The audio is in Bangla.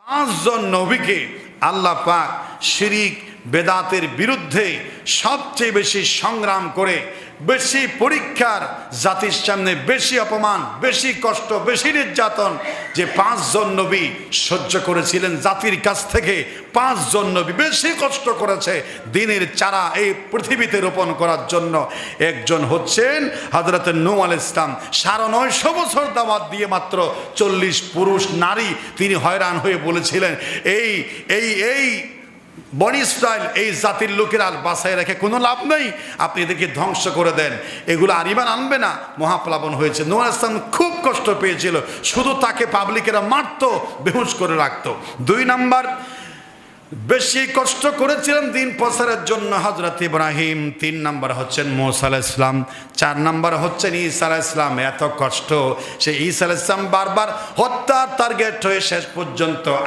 পাঁচজন নবীকে আল্লাহ পাক শিরিক বেদাতের বিরুদ্ধে সবচেয়ে বেশি সংগ্রাম করে, বেশি পরীক্ষার, জাতির সামনে বেশি অপমান, বেশি কষ্ট, বেশি নির্যাতন যে পাঁচজন নবী সহ্য করেছিলেন জাতির কাছ থেকে, পাঁচজন নবী বেশি কষ্ট করেছে দ্বীনের চারা এই পৃথিবীতে রোপণ করার জন্য। একজন হচ্ছেন হযরত নূহ আলাইহিস সালাম। ৯৫০ বছর দাওয়াত দিয়ে মাত্র ৪০ পুরুষ নারী তিনি হয়রান হয়ে বলেছিলেন, এই এই এই বনি ইসরাইল এই জাতির লোকেরা বাঁচায় রেখে কোনো লাভ নেই, আপনি এদেরকে ধ্বংস করে দেন, এগুলো আর ঈমান আনবে না। মহাপ্লাবন হয়েছে। নূহ আলাইহিস সালাম খুব কষ্ট পেয়েছিল, শুধু তাকে পাবলিকেরা মারতো, বেহুশ করে রাখতো। ২ নাম্বার বেশি কষ্ট করেছিলেন দিন প্রচারের জন্য হযরত ইব্রাহিম। ৩ নাম্বার হচ্ছেন মূসা আলাইহিস সালাম। ৪ নাম্বার হচ্ছেন ঈসা আলাইহিস সালাম। এত কষ্ট, সে ঈসা আলাইহিস সালাম বারবার হত্যার টার্গেট হয়ে শেষ পর্যন্ত